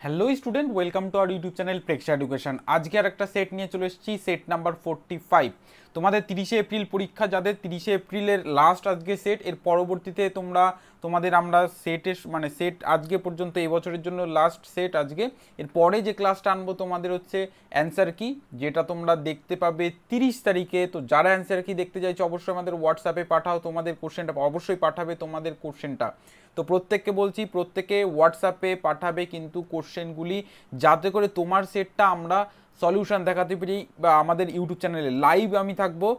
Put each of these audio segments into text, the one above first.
Hello student, welcome to our YouTube channel Preksha education. আজকে আর একটা set নিয়ে চলে এসেছি, সেট নাম্বার 45। তোমাদের 30শে এপ্রিল পরীক্ষা, যাদের 30শে এপ্রিলের লাস্ট আজকে সেট, এর পরবর্তীতে তোমাদের আমরা সেট আজকে পর্যন্ত এই বছরের জন্য লাস্ট সেট আজকে। এর পরে যে ক্লাসটা আনবো তোমাদের হচ্ছে অ্যান্সার কি, যেটা তোমরা দেখতে পাবে 30 তারিখে। তো যারা অ্যান্সার কি দেখতে চাইছো অবশ্যই আমাদের হোয়াটসঅ্যাপে পাঠাও, তোমাদের কোশ্চেনটা অবশ্যই পাঠাবে তোমাদের কোশ্চেনটা। তো প্রত্যেককে বলছি, প্রত্যেকে হোয়াটসঅ্যাপে পাঠাবে কিন্তু কোশ্চেনগুলি, যাতে করে তোমার সেটটা আমরা সলিউশন দেখাতে পারি। বা আমাদের ইউটিউব চ্যানেলে লাইভ আমি থাকবো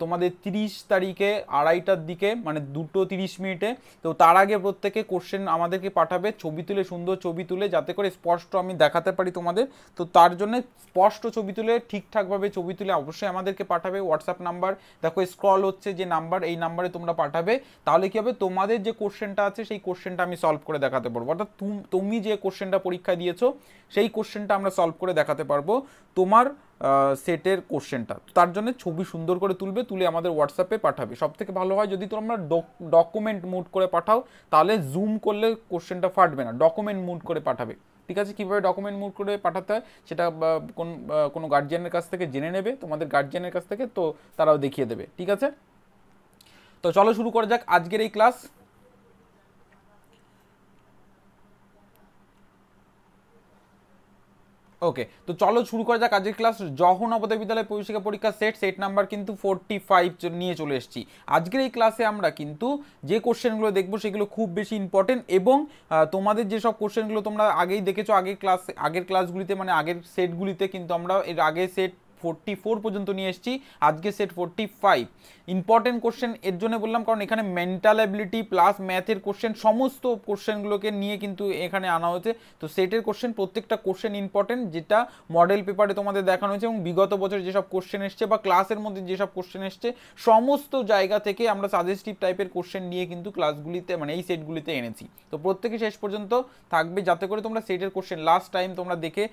তোমাদের 30 তারিখে 2:30টার দিকে, মানে 2:30 তো তার আগে প্রত্যেকে কোশ্চেন আমাদেরকে পাঠাবে, ছবি তুলে, সুন্দর ছবি তুলে, যাতে করে স্পষ্ট আমি দেখাতে পারি তোমাদের। তো তার জন্য স্পষ্ট ছবি তুলে, ঠিকঠাকভাবে ছবি তুলে অবশ্যই আমাদেরকে পাঠাবে। হোয়াটসঅ্যাপ নাম্বার দেখো স্ক্রল হচ্ছে যে নাম্বার, এই নাম্বারে তোমরা পাঠাবে। তাহলে কি হবে, তোমাদের যে কোশ্চেনটা আছে সেই কোশ্চেনটা আমি সলভ করে দেখাতে পারবো। অর্থাৎ তুমি যে কোশ্চেনটা পরীক্ষায় দিয়েছো সেই কোশ্চেনটা আমরা সলভ করে দেখাতে পারবো তোমার সেটের কোশ্চেনটা। তার জন্য ছবি সুন্দর করে তুলে আমাদের হোয়াটসঅ্যাপে পাঠাবে। সব থেকে ভালো হয় যদি তোমরা ডকুমেন্ট মুড করে পাঠাও, তাহলে জুম করলে কোশ্চেনটা ফাটবে না, ডকুমেন্ট মুড করে পাঠাবে। ঠিক আছে, কীভাবে ডকুমেন্ট মুড করে পাঠাতে হয় সেটা কোনো গার্জিয়ানের কাছ থেকে জেনে নেবে, তোমাদের গার্জিয়ানের কাছ থেকে, তো তারাও দেখিয়ে দেবে। ঠিক আছে, তো চলো শুরু করা যাক আজকের এই ক্লাস। ওকে, তো চলো শুরু করা যাক আজকের ক্লাস। জওহর নবোদয় বিদ্যালয় প্রবেশিকা পরীক্ষা সেট নাম্বার কিন্তু 45 নিয়ে চলে এসেছি। আজকের এই ক্লাসে আমরা কিন্তু যে কোশ্চেনগুলো দেখবো সেগুলো খুব বেশি ইম্পর্টেন্ট, এবং তোমাদের যেসব কোশ্চেনগুলো তোমরা আগেই দেখেছো আগের ক্লাসগুলিতে, মানে আগের সেটগুলিতে, কিন্তু আমরা এর আগে সেট 44 পর্যন্ত নিয়ে এসেছি, আজকে সেট 45। ইম্পর্টেন্ট কোশ্চেন এর জন্য বললাম কারণ এখানে মেন্টাল অ্যাবিলিটি প্লাস ম্যাথের কোশ্চেন, সমস্ত কোশ্চেনগুলোকে নিয়ে কিন্তু এখানে আনা হয়েছে। তো সেটের কোশ্চেন, প্রত্যেকটা কোশ্চেন ইম্পর্টেন্ট, যেটা মডেল পেপারে তোমাদের দেখানো হয়েছে, এবং বিগত বছর যেসব কোশ্চেন এসছে বা ক্লাসের মধ্যে যেসব কোশ্চেন এসছে, সমস্ত জায়গা থেকে আমরা সাজেস্টিভ টাইপের কোশ্চেন নিয়ে কিন্তু ক্লাসগুলিতে, মানে এই সেটগুলিতে এনেছি। তো প্রত্যেকে শেষ পর্যন্ত থাকবে, যাতে করে তোমরা সেটের কোশ্চেন লাস্ট টাইম তোমরা দেখে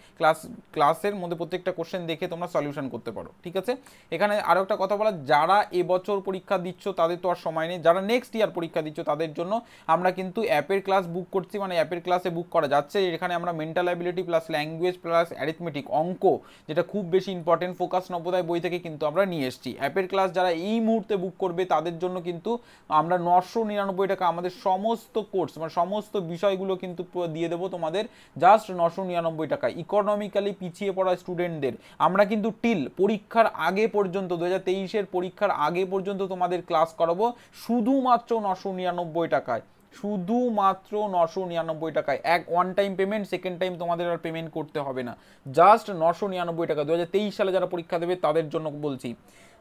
ক্লাসের মধ্যে প্রত্যেকটা কোশ্চেন দেখে তোমরা সলিউশন করতে পারো। ঠিক আছে, এখানে আরও একটা কথা বলা, যারা এবছর পরীক্ষা দিচ্ছ তাদের তো আর সময় নেই, যারা নেক্সট ইয়ার পরীক্ষা দিচ্ছ তাদের জন্য আমরা কিন্তু অ্যাপের ক্লাস বুক করছি, মানে অ্যাপের ক্লাসে বুক করা যাচ্ছে। এখানে আমরা mental ability plus language plus arithmetic, অঙ্ক, যেটা খুব বেশি ইম্পর্টেন্ট, ফোকাস নবোদয় বই থেকে কিন্তু আমরা নিয়ে এসেছি। অ্যাপের ক্লাস যারা এই মুহূর্তে বুক করবে তাদের জন্য কিন্তু আমরা 999 টাকা আমাদের সমস্ত কোর্স, মানে সমস্ত বিষয়গুলো কিন্তু দিয়ে দেবো তোমাদের জাস্ট 999 টাকা। ইকোনমিক্যালি পিছিয়ে পড়া স্টুডেন্টদের আমরা কিন্তু টিল পরীক্ষার আগে পর্যন্ত, 2023-এর পরীক্ষার আগে পর্যন্ত তোমাদের ক্লাস করাবো শুধুমাত্র 999 টাকায়, শুধুমাত্র 999 টাকায়। এক one time payment, second time তোমাদের আর পেমেন্ট করতে হবে না, জাস্ট 999 টাকা। 2023 সালে যারা পরীক্ষা দেবে তাদের জন্য বলছি।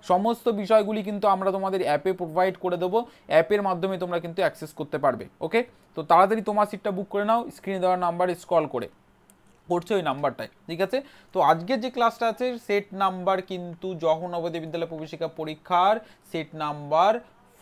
সমস্ত বিষয়গুলি কিন্তু আমরা তোমাদের অ্যাপে প্রোভাইড করে দেবো, অ্যাপের মাধ্যমে তোমরা কিন্তু অ্যাক্সেস করতে পারবে। ওকে, তো তাড়াতাড়ি তোমার সিটটা বুক করে নাও, স্ক্রিনে দেওয়ার নাম্বারে স্ক্রল করে করছে ওই নাম্বারটায়। ঠিক আছে, তো আজকের যে ক্লাসটা আছে সেট নাম্বার কিন্তু জওহর নবোদয় বিদ্যালয় প্রবেশিকা পরীক্ষার সেট নাম্বার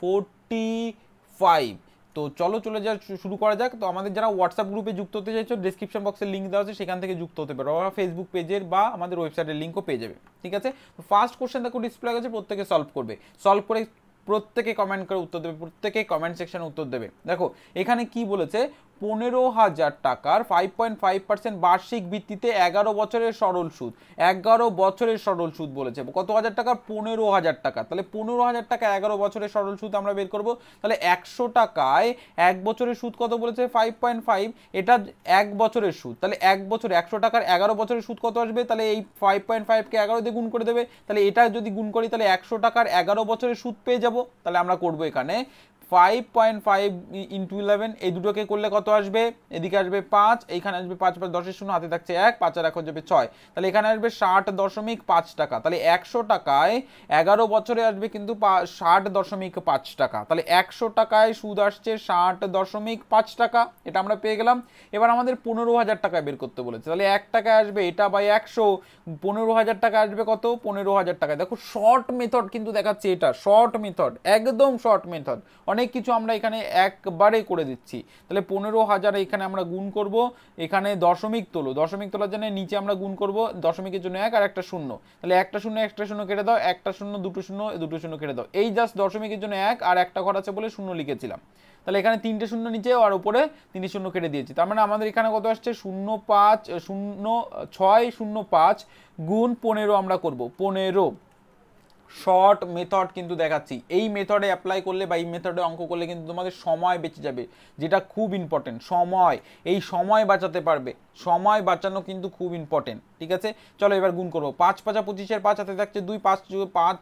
45। তো চলো চলে যা শুরু করা যাক। তো আমাদের যারা হোয়াটসঅ্যাপ গ্রুপে যুক্ত হতে চাইছো, ডেসক্রিপশন বক্সের লিঙ্ক দেওয়া আছে, সেখান থেকে যুক্ত হতে পারো, বা ফেসবুক পেজের বা আমাদের ওয়েবসাইটের লিঙ্কও পেয়ে যাবে। ঠিক আছে, তো ফার্স্ট কোশ্চেন দেখো ডিসপ্লে আছে, প্রত্যেকে সলভ করবে, সলভ করে প্রত্যেকে কমেন্ট করে উত্তর দেবে, প্রত্যেকে কমেন্ট সেকশনে উত্তর দেবে। দেখো এখানে কি বলেছে, 15,000 টাকার 5.5% বার্ষিক ভিত্তিতে 11 বছরের সরল সুদ, 11 বছরের সরল সুদ বলেছে। কত হাজার টাকা? 15,000 টাকা। তাহলে 15,000 টাকা 11 বছরের সরল সুদ আমরা বের করব। তাহলে 100 টাকায় এক বছরের সুদ কত বলেছে? 5.5। এটা এক বছরের সুদ, তাহলে এক বছরে 100 টাকার 11 বছরের সুদ কত আসবে? তাহলে এই 5.5কে 11 দিয়ে গুণ করে দেবে। তাহলে এটা যদি গুণ করি তাহলে 100 টাকার 11 বছরের সুদ পেয়ে যাব। তাহলে আমরা করবো এখানে 5.5 ইন্টু 11, এই দুটোকে করলে কত আসবে? এদিকে আসবে 5, এইখানে আসবে 5 5 10 শূন্য, হাতে থাকছে 1, 5 আর 1 হয়ে যাবে 6। তাহলে এখানে আসবে 60.5 টাকা। তাহলে 100 টাকায় 11 বছরে আসবে কিন্তু 60.5 টাকা। তাহলে 100 টাকায় সুদ আসছে 60.5 টাকা, এটা আমরা পেয়ে গেলাম। এবার আমাদের 15,000 টাকায় বের করতে বলেছে, তাহলে 1 টাকায় আসবে এটা বাই 100, 15,000 টাকা আসবে কত? 15,000 টাকায়। দেখো শর্ট মেথড কিন্তু দেখাচ্ছে, এটা শর্ট মেথড, একদম শর্ট মেথড, অনেক কিছু আমরা এখানে একবারে করে দিচ্ছি। তাহলে 15,000 এখানে আমরা গুণ করব, এখানে দশমিক তোলার জন্য নিচে আমরা গুণ করব দশমিকের জন্য 1 আর একটা শূন্য, তাহলে একটা শূন্য কেটে দাও, একটা শূন্য দুটো শূন্য কেটে দাও, এই জাস্ট দশমিকের জন্য 1 আর একটা ঘর আছে বলে শূন্য লিখেছিলাম। তাহলে এখানে 3টে শূন্য নিচে আর উপরে 3টে শূন্য কেটে দিয়েছি, তার মানে আমাদের এখানে কত আসছে 0605 গুণ 15 আমরা করব 15। শর্ট মেথড কিন্তু দেখাচ্ছি, এই মেথডে অ্যাপ্লাই করলে বা এই মেথডে অঙ্ক করলে কিন্তু তোমাদের সময় বেঁচে যাবে, যেটা খুব ইম্পর্টেন্ট। সময়, এই সময় বাঁচাতে পারবে, সময় বাঁচানো কিন্তু খুব ইম্পর্টেন্ট। ঠিক আছে, চলো এবার গুণ করবো। 5 5 25 5 হাতে থাকছে 2, 5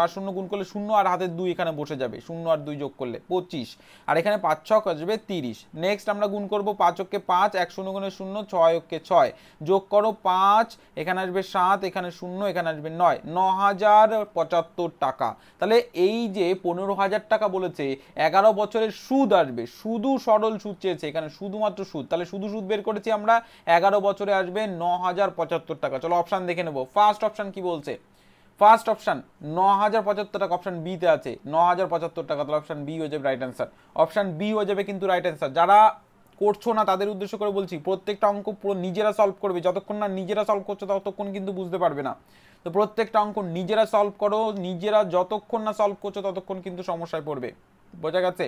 আর শূন্য গুণ করলে 0 আর হাতের 2 এখানে বসে যাবে, 0 আর 2 যোগ করলে 25, আর এখানে 5 6 আসবে 30। নেক্সট আমরা গুণ করবো 5 অক্ষে 5, 1 0 গুণে 0, 6 অক্ষে 6, যোগ করো 5, এখানে আসবে 7, এখানে 0, এখানে আসবে 9, 9,075 টাকা। তাহলে এই যে 15,000 টাকা বলেছে, 11 বছরের সুদ আসবে, শুধু সরল সুদ চেয়েছে এখানে, শুধুমাত্র সুদ, তাহলে শুধু সুদ বের করেছি আমরা, 11 বছরে আসবে 9,075 টাকা। চলো অপশান দেখে নেবো। ফার্স্ট অপশান কি বলছে? ফার্স্ট অপশান 9,075 টাকা, অপশান বি তে আছে 9,075 টাকা, তাহলে অপশান বি হয়ে যাবে রাইট অ্যান্সার। অপশান বি হয়ে যাবে কিন্তু রাইট অ্যান্সার। যারা করছো না তাদের উদ্দেশ্য করে বলছি, প্রত্যেকটা অঙ্ক পুরো নিজেরা সলভ করবে, যতক্ষণ না নিজেরা সলভ করছো ততক্ষণ কিন্তু বুঝতে পারবে না। তো প্রত্যেকটা অঙ্ক নিজেরা সলভ করো, নিজেরা যতক্ষণ না সলভ করছো ততক্ষণ কিন্তু সমস্যায় পড়বে। বোঝা গেছে?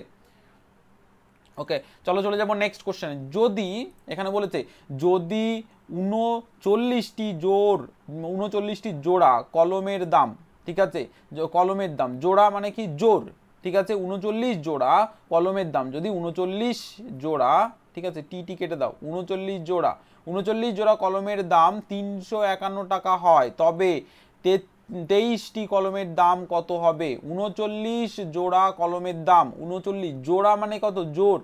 ওকে, চলো চলে যাবো নেক্সট কোশ্চেনে। যদি এখানে বলেছে যদি 39টি জোড়া কলমের দাম, ঠিক আছে, কলমের দাম জোড়া মানে কি জোর, ঠিক আছে, 39 জোড়া কলমের দাম, যদি 39 জোড়া, ঠিক আছে, টি কেটে দাও, 39 জোড়া কলমের দাম 351 টাকা হয়, তবে 23টি কলমের দাম কত হবে? 39 জোড়া কলমের দাম, 39 জোড়া মানে কত? জোর,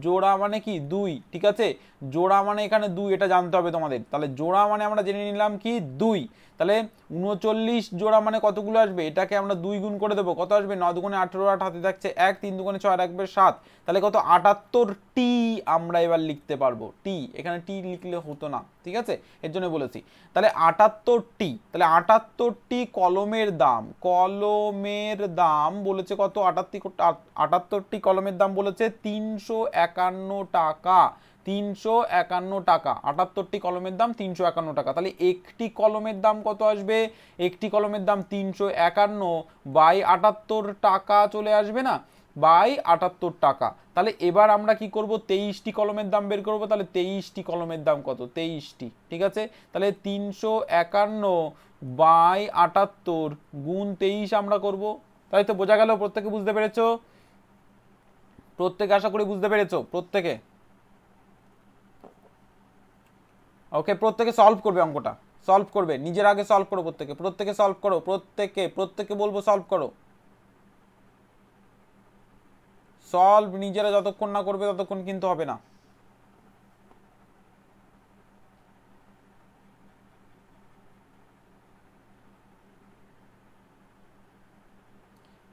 জোড়া মানে কি 2, ঠিক আছে, জোড়া মানে এখানে 2, এটা জানতে হবে তোমাদের। তাহলে জোড়া মানে আমরা জেনে নিলাম কি 2, তাহলে 39 জোড়া মানে কতগুলো আসবে? এটাকে আমরা 2 গুণ করে দেবো, কত আসবে? 9 দুগুণে 18, 8 হাতে থাকছে 1, 3 দুগুণে 6 আর 1 7, তাহলে কত? 78টি আমরা এবার লিখতে পারবো। টি, এখানে টি লিখলে হতো না, ঠিক আছে, এর জন্য বলেছি। তাহলে 78টি, তাহলে 78টি কলমের দাম, কলমের দাম বলেছে কত? 78টি কলমের দাম বলেছে 351 টাকা, 351 টাকা, 78টি কলমের দাম 351 টাকা। তাহলে একটি কলমের দাম কত আসবে? একটি কলমের দাম 351 বাই 78 টাকা চলে আসবে না, বাই 78 টাকা। তাহলে এবার আমরা কি করব? 23টি কলমের দাম বের করব। তাহলে 23টি কলমের দাম কত? 23টি, ঠিক আছে, তাহলে 351 বাই 78 গুণ 23 আমরা করব। তাই তো, বোঝা গেল? প্রত্যেকে বুঝতে পেরেছো? প্রত্যেকে আশা করি বুঝতে পেরেছো প্রত্যেকে। ওকে, প্রত্যেকে সলভ করবে, অঙ্কটা সলভ করবে, নিজের আগে সলভ করো, প্রত্যেকে সলভ করো, প্রত্যেকে বলবো সলভ করো, সলভ নিজেরা যতক্ষণ না করবে ততক্ষণ কিন্তু হবে না।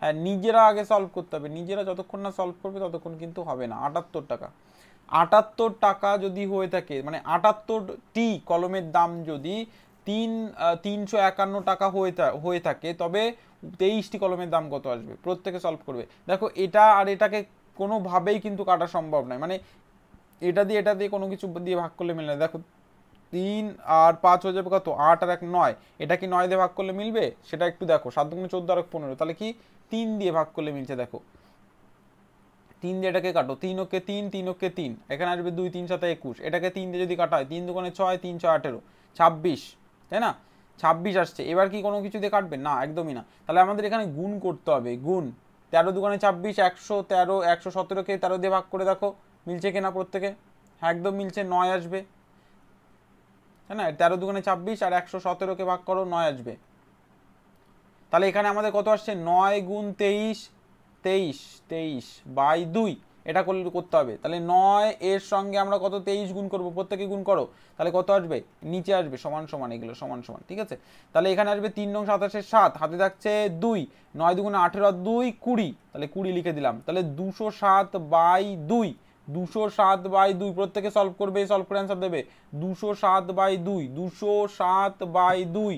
হ্যাঁ, নিজেরা আগে সলভ করতে হবে, নিজেরা যতক্ষণ না সলভ করবে ততক্ষণ কিন্তু হবে না। 78 টাকা, 78 টাকা যদি হয়ে থাকে, মানে 78টি কলমের দাম যদি 351 টাকা হয়ে থাকে, তবে 23টি কলমের দাম কত আসবে? প্রত্যেকে সলভ করবে। দেখো, এটা আর এটাকে কোনোভাবেই কিন্তু কাটা সম্ভব নয়, মানে এটা দিয়ে কোনো কিছু দিয়ে ভাগ করলে মিলে না। দেখো, 3 আর 5 হয়ে যাবে কত? 8 আর 1 9, এটা কি 9 দিয়ে ভাগ করলে মিলবে? সেটা একটু দেখো, 7 দুগুণে 14 আর 15, তাহলে কি 3 দিয়ে ভাগ করলে মিলছে। দেখো, 3 দিয়ে এটাকে কাটো, 3 ওকে 3, 3 ওকে 3, এখানে আসবে 2, 3 7 21, এটাকে 3 দিয়ে যদি কাটা হয়, 3 দুগুণে 6, 3 6 18, 26, তাই না? 26 আসছে। এবার কি কোনো কিছু দিয়ে কাটবে? না, একদমই না। তাহলে আমাদের এখানে গুণ করতে হবে, গুণ। 13 দুগুণে 26, 113, 117কে 13 দিয়ে ভাগ করে দেখো মিলছে কিনা প্রত্যেকে। হ্যাঁ, একদম মিলছে, 9 আসবে, তাই না? 13 দুগুণে 26 আর 117কে ভাগ করো, 9 আসবে। তাহলে এখানে আমাদের কত আসছে? 9 গুণ 23, 23 বাই 2, এটা করতে হবে। তাহলে 9 এর সঙ্গে আমরা কত? 23 গুণ করবো, প্রত্যেকে গুণ করো, তাহলে কত আসবে? নিচে আসবে সমান সমান, এগুলো সমান সমান, ঠিক আছে। তাহলে এখানে আসবে 3 নং 27 7, হাতে থাকছে 2, 9 দুগুণে 18 আর 2 20, তাহলে 20 লিখে দিলাম। তাহলে 207 বাই 2, 207 বাই 2, প্রত্যেকে সলভ করবে, সলভ করে অ্যান্সার দেবে। 207 বাই 2, 207 বাই 2,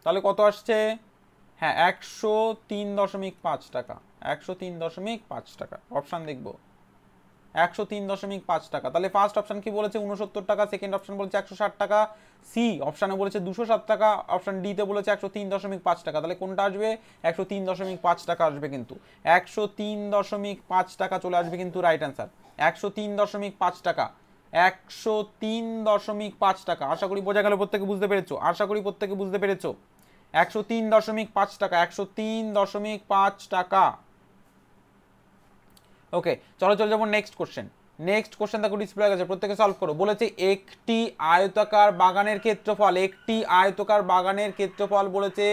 তাহলে কত আসছে? হ্যাঁ 103.5 টাকা, 103.5 টাকা অপশান দেখবো, 103.5 টাকা। তাহলে ফার্স্ট অপশন কি বলেছে 69 টাকা, সেকেন্ড অপশন বলেছে 160 টাকা, সি অপশানে বলেছে 207 টাকা, অপশন ডি তে বলেছে 103.5 টাকা। তাহলে কোনটা আসবে? 103.5 টাকা আসবে, কিন্তু 103.5 টাকা চলে আসবে কিন্তু রাইট অ্যান্সার। 103.5 টাকা, 103.5 টাকা। আশা করি বোঝা গেল, প্রত্যেকে বুঝতে পেরেছো, আশা করি প্রত্যেকে বুঝতে পেরেছো। 103.5 টাকা, 103.5 টাকা। ওকে, চলো চলে যাবো নেক্সট কোশ্চেন। নেক্সট কোশ্চেন দেখো ডিসপ্লে গেছে, প্রত্যেকে সলভ করো। বলেছে একটি আয়তাকার বাগানের ক্ষেত্রফল, একটি আয়তাকার বাগানের ক্ষেত্রফল বলেছে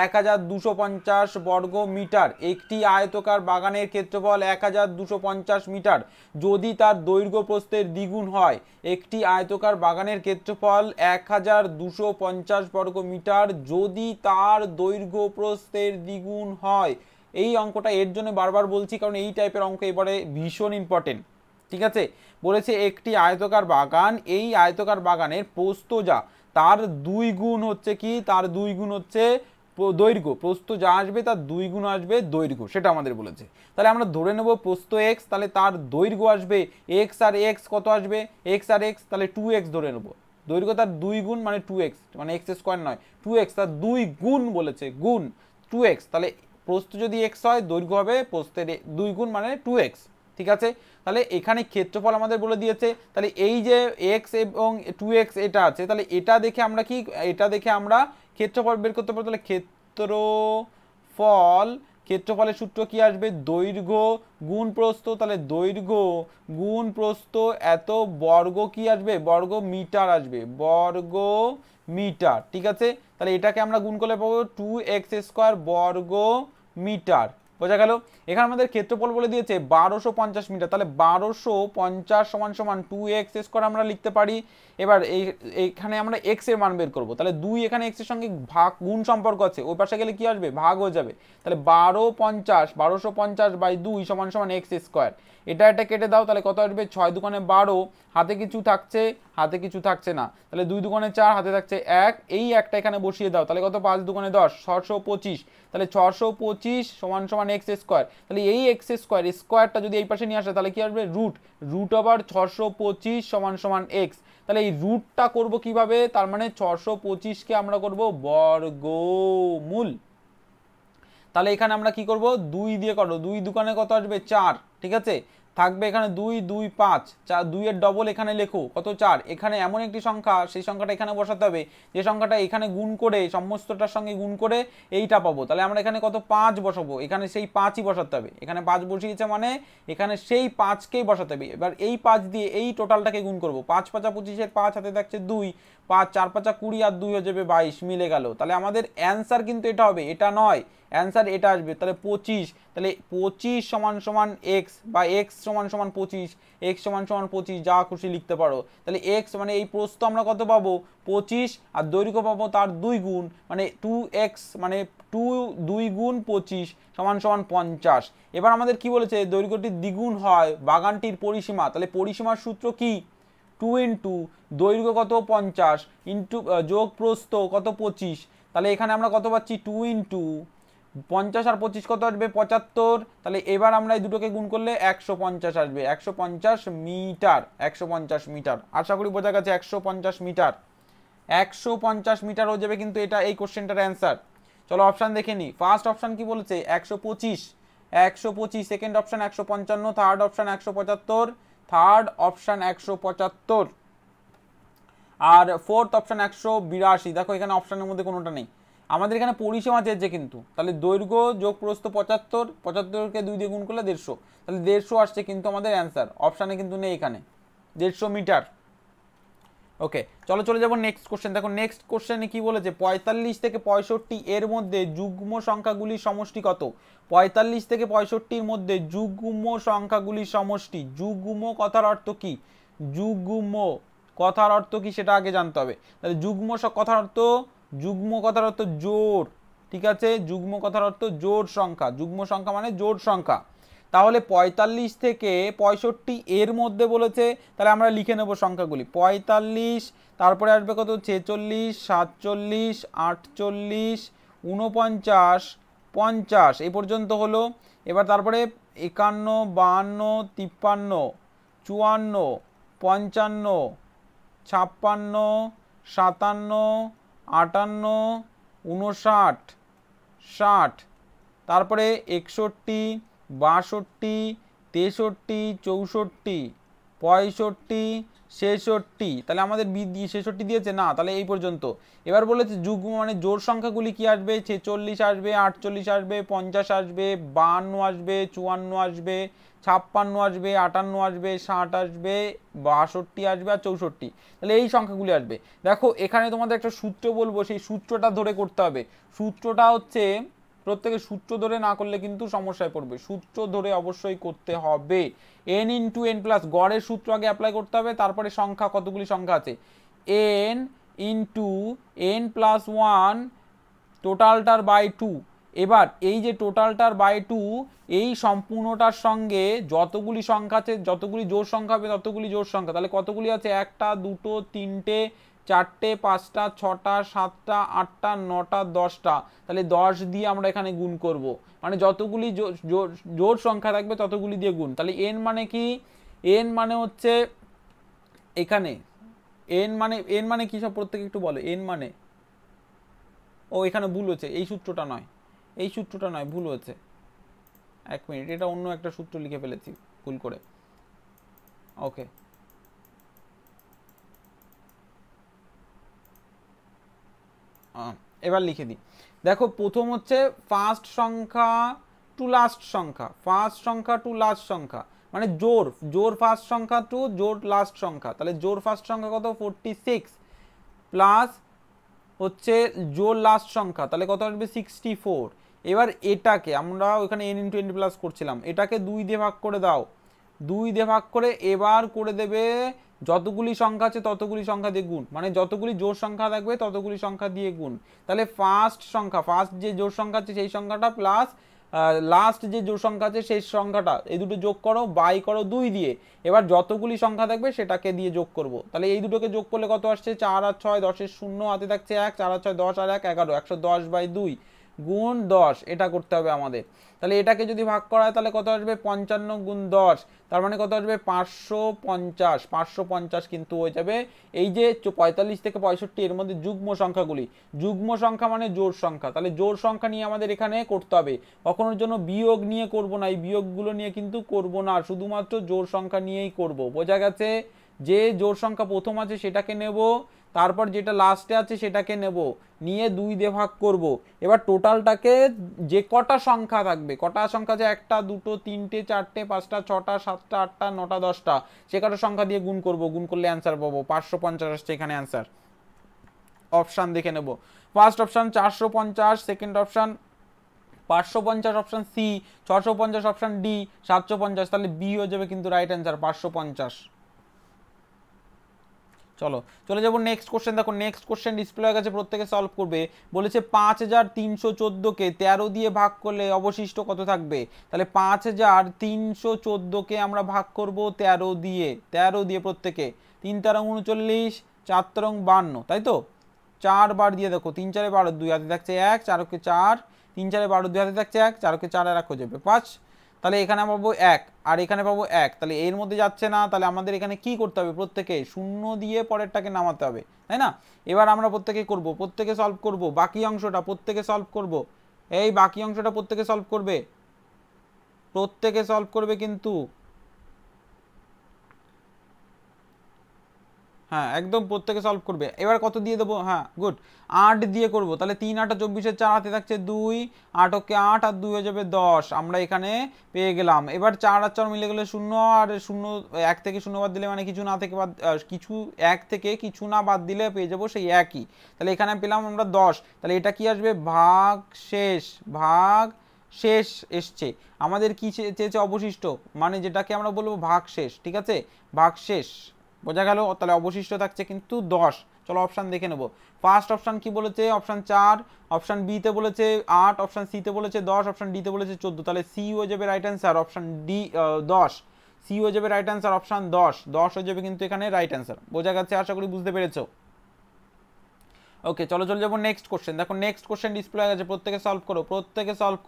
1250 বর্গ মিটার। একটি আয়তাকার বাগানের ক্ষেত্রফল 1250 মিটার যদি তার দৈর্ঘ্য প্রস্থের দ্বিগুণ হয়। একটি আয়তাকার বাগানের ক্ষেত্রফল 1250 বর্গ মিটার যদি তার দৈর্ঘ্য প্রস্থের দ্বিগুণ হয়। এই অঙ্কটা এর জন্য বারবার বলছি কারণ এই টাইপের অঙ্ক এবারে ভীষণ ইম্পর্টেন্ট। ঠিক আছে, বলেছে একটি আয়তাকার বাগান, এই আয়তাকার বাগানের প্রস্থ যা তার 2 গুণ হচ্ছে কি, তার 2 গুণ হচ্ছে দৈর্ঘ্য। প্রস্থ যা আসবে তার 2 গুণ আসবে দৈর্ঘ্য, সেটা আমাদের বলেছে। তাহলে আমরা ধরে নেব প্রস্থ এক্স, তাহলে তার দৈর্ঘ্য আসবে এক্স, আর এক্স কত আসবে? এক্স আর এক্স, তাহলে 2x ধরে নেব। দৈর্ঘ্য তার 2 গুণ মানে 2x, মানে এক্স স্কোয়ার নয়, 2x, তার 2 গুণ বলেছে, গুণ 2x। তাহলে প্রস্থ যদি এক্স হয়, দৈর্ঘ্য হবে প্রস্থের 2 গুণ মানে 2x। ঠিক আছে, তাহলে এখানে ক্ষেত্রফল আমাদের বলে দিয়েছে। তাহলে এই যে এক্স এবং 2x এটা আছে, তাহলে এটা দেখে আমরা কি, এটা দেখে আমরা ক্ষেত্রফল বের করতে পারবো। তাহলে ক্ষেত্রফলের সূত্র কি আসবে? দৈর্ঘ্য গুণ প্রস্থ। তাহলে দৈর্ঘ্য গুণ প্রস্থ এত বর্গ কি আসবে? বর্গ মিটার আসবে, বর্গ মিটার। ঠিক আছে, তাহলে এটাকে আমরা গুণ করলে পাবো 2x² বর্গ মিটার। বোঝা গেল? এখানে আমাদের ক্ষেত্রফল বলে দিয়েছে 1250 মিটার, তাহলে 1250 সমান সমান 2x² আমরা লিখতে পারি। এবার এইখানে আমরা x এর মান বের করব। তাহলে 2 এখানে x এর সঙ্গে ভাগ গুণ সম্পর্ক আছে, ওই পাশে গেলে কি আসবে? ভাগ হয়ে যাবে। তাহলে 1250/2 সমান সমান x²। এটা কেটে দাও, তাহলে কত আসবে? 6 দুগুণে 12, হাতে কিছু থাকছে, হাতে কিছু থাকছে না, তাহলে 2 দুগুণে 4, হাতে থাকছে 1, এই একটা এখানে বসিয়ে দাও, তাহলে কত? 5 দুগুণে 10, 625। তাহলে 625 সমান সমান x²। তাহলে এই x²টা যদি এই পাশে নিয়ে আসে তাহলে কি আসবে? রুট ওভার 625 সমান সমান x। তাহলে এই রুটটা করব কিভাবে? তার মানে 625কে আমরা করব বর্গমূল। তাহলে এখানে আমরা কি করব? 2 দিয়ে করব, 2 দুগুণে কত আসবে? 4। ঠিক আছে, থাকবে এখানে 2 2 5, 4, 2 এর ডবল এখানে লেখো, কত? 4। এখানে এমন একটি সংখ্যা, সেই সংখ্যাটা এখানে বসাতে হবে, যে সংখ্যাটা এখানে গুণ করে সমস্তটার সঙ্গে গুণ করে এইটা পাবো। তাহলে আমরা এখানে কত? 5 বসাবো, এখানে সেই 5ই বসাতে হবে। এখানে 5 বসিয়েছে মানে এখানে সেই 5কেই বসাতে হবে। এবার এই 5 দিয়ে এই টোটালটাকে গুণ করব। 5 5 25, 5 হাতে থাকছে 2, 5 4 5 20 আর 2 হয়ে যাবে 22, মিলে গেল। তাহলে আমাদের অ্যান্সার কিন্তু এটা হবে, এটা নয়, অ্যান্সার এটা আসবে। তাহলে 25, তাহলে 25 সমান সমান x, বা x সমান সমান 25, x সমান সমান 25, যা খুশি লিখতে পারো। তাহলে x মানে এই প্রস্থ আমরা কত পাবো? 25, আর দৈর্ঘ্য পাবো তার 2 গুণ মানে 2x, মানে 2 গুণ 25 সমান সমান 50। এবার আমাদের কি বলেছে? দৈর্ঘ্যটি দ্বিগুণ হয় বাগানটির পরিসীমা। তাহলে পরিসীমার সূত্র কি? 2 ইন্টু দৈর্ঘ্য কত? 50 ইন্টু যোগ প্রস্থ কত? 25। তাহলে এখানে আমরা কত পাচ্ছি? 2 ইন্টু 50 আর 25 কত আসবে? 75। তাহলে এবার আমরা এই দুটোকে গুণ করলে 150 আসবে, 150 মিটার, 150 মিটার। আশা করি বোঝা গেছে, 150 মিটার, 150 মিটার হয়ে যাবে কিন্তু এটা, এই কোশ্চেনটার অ্যান্সার। চলো অপশান দেখে নিই। ফার্স্ট অপশান কি বলেছে? 125, 125, second option 155, third option 175, third option 175, আর ফোর্থ অপশান 182। দেখো এখানে অপশানের মধ্যে কোনোটা নেই। আমাদের এখানে পরিসীমা চেয়েছে কিন্তু, তাহলে দৈর্ঘ্য যোগ প্রস্থ 75, 75কে 2 দিয়ে গুণ করলে 150, তাহলে 150 আসছে কিন্তু আমাদের অ্যান্সার। অপশানে কিন্তু নেই এখানে 150 মিটার। ওকে, চলো চলে যাবো নেক্সট কোশ্চেন। দেখো নেক্সট কোশ্চেনে কি বলেছে? 45 থেকে 65 এর মধ্যে যুগ্ম সংখ্যাগুলির সমষ্টি কত? 45 থেকে 65-র মধ্যে যুগ্ম সংখ্যাগুলির সমষ্টি। যুগ্ম কথার অর্থ কি? যুগ্ম কথার অর্থ কি সেটা আগে জানতে হবে। তাহলে যুগ্ম কথার অর্থ, যুগ্ম কথার অর্থ জোড়। ঠিক আছে, যুগ্ম কথার অর্থ জোড় সংখ্যা, যুগ্ম সংখ্যা মানে জোড় সংখ্যা। তাহলে 45 থেকে 65 এর মধ্যে বলেছে, তাহলে আমরা লিখে নেব সংখ্যাগুলি। 45, তারপরে আসবে কত? 46, 47, 48, 49, 50 এই পর্যন্ত হলো। এবার তারপরে 51, 52, 53, 54, 55, 56, 57, 58, 59, 60, তারপরে 61, 62, 63, 64, 65, 66, তাহলে আমাদের 66 দিয়েছে না, তাহলে এই পর্যন্ত। এবার বলেছে যুগ্ম মানে জোড় সংখ্যাগুলি কি আসবে, 46 আসবে, 48 আসবে, 50 আসবে, 52 আসবে, 54 আসবে, 56 আসবে, 58 আসবে, 60 আসবে, 62 আসবে আর 64, তাহলে এই সংখ্যাগুলি আসবে। দেখো এখানে তোমাদের একটা সূত্র বলবো, সেই সূত্রটা ধরে করতে হবে। সূত্রটা হচ্ছে, প্রত্যেকে সূত্র ধরে না করলে কিন্তু সমস্যায় পড়বে, সূত্র ধরে অবশ্যই করতে হবে। n ইন্টু এন প্লাস, গড়ের সূত্র আগে অ্যাপ্লাই করতে হবে, তারপরে সংখ্যা, কতগুলি সংখ্যা আছে, n into N plus one টোটালটার বাই টু। এবার এই যে টোটালটার বাই টু, এই সম্পূর্ণটার সঙ্গে যতগুলি সংখ্যা আছে, যতগুলি জোড় সংখ্যা হবে ততগুলি জোড় সংখ্যা, তাহলে কতগুলি আছে, একটা, দুটো, তিনটে, চারটে, পাঁচটা, ছটা, সাতটা, আটটা, নটা, 10টা, তাহলে 10 দিয়ে আমরা এখানে গুণ করব, মানে যতগুলি জোড় সংখ্যা থাকবে ততগুলি দিয়ে গুণ। তাহলে এন মানে কি, এন মানে হচ্ছে এখানে এন মানে কি, সব প্রত্যেকে একটু বলো, এন মানে, ও এখানে ভুল হচ্ছে, এই সূত্রটা নয়, এই সূত্রটা নয়, ভুল হচ্ছে, এক মিনিট, এটা অন্য একটা সূত্র লিখে ফেলেছি ভুল করে। ওকে, এবার লিখে দিই। দেখো প্রথম হচ্ছে ফার্স্ট সংখ্যা টু লাস্ট সংখ্যা, ফার্স্ট সংখ্যা টু লাস্ট সংখ্যা, মানে জোর, জোর ফার্স্ট সংখ্যা টু জোর লাস্ট সংখ্যা, তাহলে জোর ফার্স্ট সংখ্যা কত, 46, প্লাস হচ্ছে জোর লাস্ট সংখ্যা, তাহলে কত আসবে, 64। এবার এটাকে আমরা ওইখানে n ইন্টু এন প্লাস করছিলাম, এটাকে 2 দিয়ে ভাগ করে দাও, 2 দিয়ে ভাগ করে এবার করে দেবে যতগুলি সংখ্যা আছে ততগুলি সংখ্যা দিয়ে গুণ, মানে যতগুলি জোড় সংখ্যা থাকবে ততগুলি সংখ্যা দিয়ে গুণ। তাহলে ফার্স্ট সংখ্যা, ফার্স্ট যে জোড় সংখ্যা আছে সেই সংখ্যাটা প্লাস লাস্ট যে জোড় সংখ্যা আছে সেই সংখ্যাটা, এই দুটো যোগ করো, বাই করো 2 দিয়ে, এবার যতগুলি সংখ্যা থাকবে সেটাকে দিয়ে যোগ করব। তাহলে এই দুটোকে যোগ করলে কত আসছে, 4 আর 6, 10-এর 0 হাতে থাকছে 1, 4 আর 6 10 আর 1 11, 110/2 গুণ 10, এটা করতে হবে আমাদের। তাহলে এটাকে যদি ভাগ করা হয় তাহলে কত আসবে, 55 গুণ 10, তার মানে কত আসবে, 550, 550 কিন্তু হয়ে যাবে। এই যে 45 থেকে 65 এর মধ্যে যুগ্ম সংখ্যাগুলি, যুগ্ম সংখ্যা মানে জোড় সংখ্যা, তাহলে জোড় সংখ্যা নিয়ে আমাদের এখানে করতে হবে, কখনোর জন্য বিয়োগ নিয়ে করব না, এই বিয়োগগুলো নিয়ে কিন্তু করব না, শুধুমাত্র জোড় সংখ্যা নিয়েই করব। বোঝা গেছে, যে জোড় সংখ্যা প্রথম আছে সেটাকে নেব, তারপর যেটা লাস্টে আছে সেটাকে নেব, নিয়ে 2 দিয়ে ভাগ করব। এবার টোটালটাকে যে কটা সংখ্যা থাকবে, কটা সংখ্যা আছে, একটা, দুটো, তিনটে, চারটে, পাঁচটা, ছটা, সাতটা, আটটা, নটা, 10টা, সে কটা সংখ্যা দিয়ে গুণ করব, গুণ করলে অ্যান্সার পাবো 550 আসছে এখানে অ্যান্সার। অপশান দেখে নেব, first option 450, second option 550, option C 650, option D 750, তাহলে বি হয়ে যাবে কিন্তু রাইট অ্যান্সার 550। চলো চলে যাবো নেক্সট কোশ্চেন। দেখো নেক্সট কোশ্চেন ডিসপ্লে হয়ে গেছে, প্রত্যেকে সলভ করবে। বলেছে 5314কে 13 দিয়ে ভাগ করলে অবশিষ্ট কত থাকবে, তাহলে 5314কে আমরা ভাগ করব 13 দিয়ে, 13 দিয়ে প্রত্যেকে, 3 তেরো 39, 4 তেরো 52, তাই তো, 4 বার দিয়ে দেখো, 3 4 12, 2 হাতে থাকছে 1, 4 কে 4, 3 4 12, 2 হাতে থাকছে 1, 4 কে 4 আর 1 হয়ে যাবে 5, তাহলে এখানে পাবো 1 আর এখানে পাবো 1, তাহলে এর মধ্যে যাচ্ছে না, তাহলে আমাদের এখানে কি করতে হবে, প্রত্যেকে 0 দিয়ে পরেরটাকে নামাতে হবে, তাই না। এবার আমরা প্রত্যেকে করব, প্রত্যেকে সলভ করব, বাকি অংশটা প্রত্যেকে সলভ করব, এই বাকি অংশটা প্রত্যেকে সলভ করবে, প্রত্যেকে সলভ করবে কিন্তু, হ্যাঁ একদম প্রত্যেকে সলভ করবে। এবার কত দিয়ে দেবো, হ্যাঁ গুড, 8 দিয়ে করব, তাহলে 3 8 24, 4 হাতে থাকছে 2, 8 ওকে 8 আর 2 হয়ে যাবে 10, আমরা এখানে পেয়ে গেলাম। এবার 4 আর 4 মিলে গেলে 0, আর 0 1 থেকে 0 বাদ দিলে মানে কিছু না থেকে বাদ, কিছু 1 থেকে কিছু না বাদ দিলে পেয়ে যাবো সেই একই, তাহলে এখানে পেলাম আমরা 10, তাহলে এটা কি আসবে, ভাগ শেষ, ভাগ শেষ এসছে আমাদের, কি চেয়েছে, অবশিষ্ট, মানে যেটাকে আমরা বলবো ভাগ শেষ, ঠিক আছে, ভাগ শেষ, বোঝা গেল, তাহলে অবশিষ্ট থাকছে কিন্তু 10। চলো অপশান দেখে নেব, ফার্স্ট অপশান কি বলেছে, অপশান 4, অপশান বি তে বলেছে 8, অপশান সি তে বলেছে 10, অপশান ডি তে বলেছে 14, তাহলে সি হয়ে যাবে right answer, option D 10, C হয়ে যাবে রাইট অ্যান্সার, অপশান 10 হয়ে যাবে কিন্তু এখানে রাইট অ্যান্সার। বোঝা গেছে, আশা করি বুঝতে পেরেছো। ওকে চলো চলে যাবো নেক্সট কোশ্চেন। দেখো নেক্সট কোশ্চেন ডিসপ্লে হয়ে গেছে, প্রত্যেকে সলভ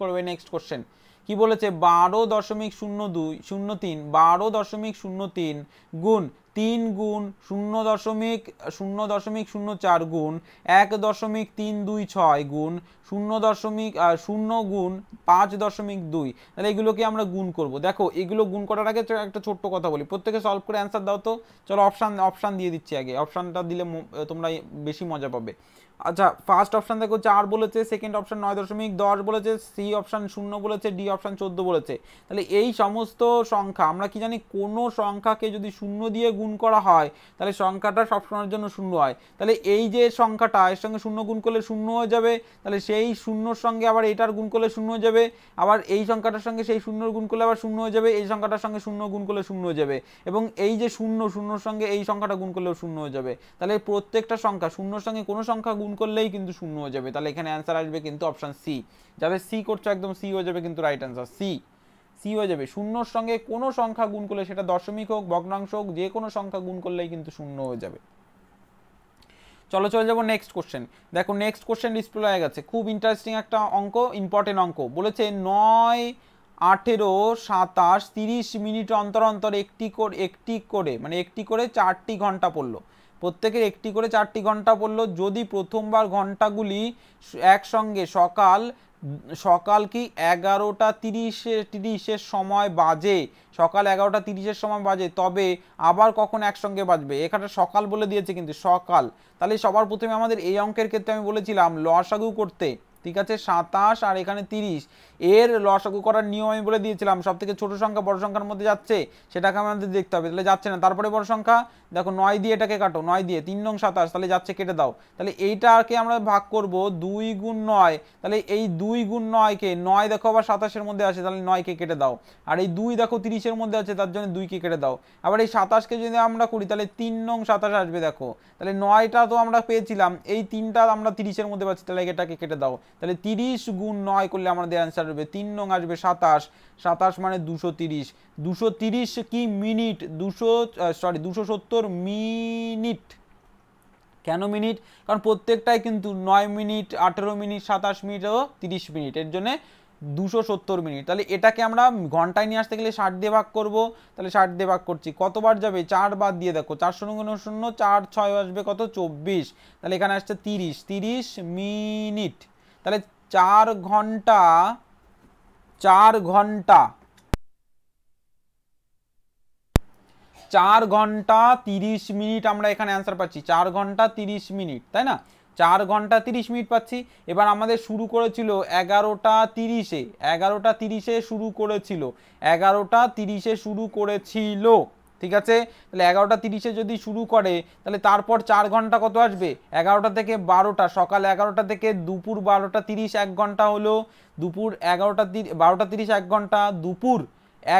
করবে। নেক্সট কোশ্চেন কি বলেছে, 12.0203 12.03 গুণ 3 গুণ 0.004 গুণ 1.326 গুণ 0.0 গুণ 5.2। তাহলে এগুলোকে আমরা গুণ করব। দেখো এগুলো গুণ করার আগে একটা ছোট্ট কথা বলি, প্রত্যেকে সলভ করে অ্যান্সার দাও তো। চলো অপশান দিয়ে দিচ্ছি আগে, অপশানটা দিলে তোমরা বেশি মজা পাবে। আচ্ছা ফার্স্ট অপশান দেখো 4 বলেছে, সেকেন্ড অপশান 9.10 বলেছে, সি অপশান 0 বলেছে, ডি অপশান 14 বলেছে। তাহলে এই সমস্ত সংখ্যা আমরা কি জানি, কোনো সংখ্যাকে যদি 0 দিয়ে গুণ করা হয় তাহলে সংখ্যাটা সবসময়ের জন্য 0 হয়। তাহলে এই যে সংখ্যাটা এর সঙ্গে 0 গুণ করলে 0 হয়ে যাবে, তাহলে সেই 0-র সঙ্গে আবার এটার গুণ করলে 0 হয়ে যাবে, আবার এই সংখ্যাটার সঙ্গে সেই 0-র গুণ করলে আবার 0 হয়ে যাবে, এই সংখ্যাটার সঙ্গে 0 গুণ করলে 0 হয়ে যাবে, এবং এই যে 0-0-র সঙ্গে এই সংখ্যাটা গুণ করলেও 0 হয়ে যাবে। তাহলে প্রত্যেকটা সংখ্যা 0-র সঙ্গে কোনো সংখ্যা গুণ করলেই কিন্তু 0 হয়ে যাবে। তাহলে এখানে অ্যান্সার আসবে কিন্তু অপশন সি। যাদের সি করছো একদম সি হয়ে যাবে কিন্তু রাইট অ্যান্সার, সি হয়ে যাবে। 0-র সঙ্গে কোনো সংখ্যা গুণ করলে, সেটা দশমিক হোক ভগ্নাংশ হোক, যে কোনো সংখ্যা গুণ করলেই কিন্তু 0 হয়ে যাবে। চলো চলে যাবো নেক্সট কোশ্চেন। দেখো নেক্সট কোশ্চেন ডিসপ্লে হয়ে গেছে, খুব ইন্টারেস্টিং একটা অঙ্ক, ইম্পর্টেন্ট অঙ্ক। বলেছে 9, 18, 27, 30 মিনিট অন্তর অন্তর একটি করে মানে একটি করে 4টি ঘন্টা পড়লো, প্রত্যেকের একটি করে 4টি ঘন্টা পড়লো। যদি প্রথমবার ঘন্টাগুলি একসঙ্গে সকাল কি 11:30 সময় বাজে, সকাল 11:30 সময় বাজে, তবে আবার কখন একসঙ্গে বাজবে? এখানে সকাল বলে দিয়েছে কিন্তু সকাল। তাহলে সবার প্রথমে আমাদের এই অঙ্কের ক্ষেত্রে আমি বলেছিলাম লসাগু করতে, ঠিক আছে, 27 আর এখানে 30, এর লসাগু করার নিয়ম আমি বলে দিয়েছিলাম, সব থেকে ছোট সংখ্যা বড় সংখ্যার মধ্যে যাচ্ছে সেটাকে আমাদের দেখতে হবে। তাহলে যাচ্ছে না, তারপরে বড় সংখ্যা, দেখো 9 দিয়ে এটাকে কাটো, 9 দিয়ে 3 নং 27, তাহলে যাচ্ছে, কেটে দাও। তাহলে এইটাকে আমরা ভাগ করব 2 গুণ 9, তাহলে এই 2 গুণ 9কে, 9 দেখো আবার 27-এর মধ্যে আছে, তাহলে 9কে কেটে দাও, আর এই 2 দেখো 30-এর মধ্যে আছে, তার জন্য 2কে কেটে দাও। আবার এই 27কে যদি আমরা করি তাহলে 3 নং 27 আসবে, দেখো তাহলে 9টা তো আমরা পেয়েছিলাম, এই 3টা আমরা 30-এর মধ্যে পাচ্ছি, তাহলে এটাকে কেটে দাও। তাহলে 30 গুণ 9 করলে আমাদের অ্যান্সার হবে 3 নং আসবে 27, 27 মানে 230, 230 কি মিনিট, 270 মিনিট। কেন মিনিট? কারণ প্রত্যেকটাই কিন্তু 9 মিনিট, 18 মিনিট, 27 মিনিট ও 30 মিনিট, এর জন্য 270 মিনিট। তাহলে এটাকে আমরা ঘন্টায় নিয়ে আসতে গেলে 60 দিয়ে ভাগ করব, তাহলে 60 দিয়ে ভাগ করছি, কতবার যাবে, 4 বাদ দিয়ে দেখো, 4 0 0, 4 6 আসবে কত, 24, তাহলে এখানে আসছে 30 মিনিট। তাহলে 4 ঘন্টা 4 ঘন্টা 30 মিনিট আমরা এখানে অ্যান্সার পাচ্ছি, 4 ঘন্টা 30 মিনিট, তাই না? 4 ঘন্টা 30 মিনিট পাচ্ছি। এবার আমাদের শুরু করেছিল 11:30-এ, 11:30-এ শুরু করেছিল, 11:30-এ শুরু করেছিল, ঠিক আছে? তাহলে 11:30-এ যদি শুরু করে তাহলে তারপর 4 ঘন্টা কত আসবে, 11টা থেকে 12টা, সকাল 11টা থেকে দুপুর 12:30 1 ঘন্টা হলো, দুপুর 12:30 1 ঘন্টা, দুপুর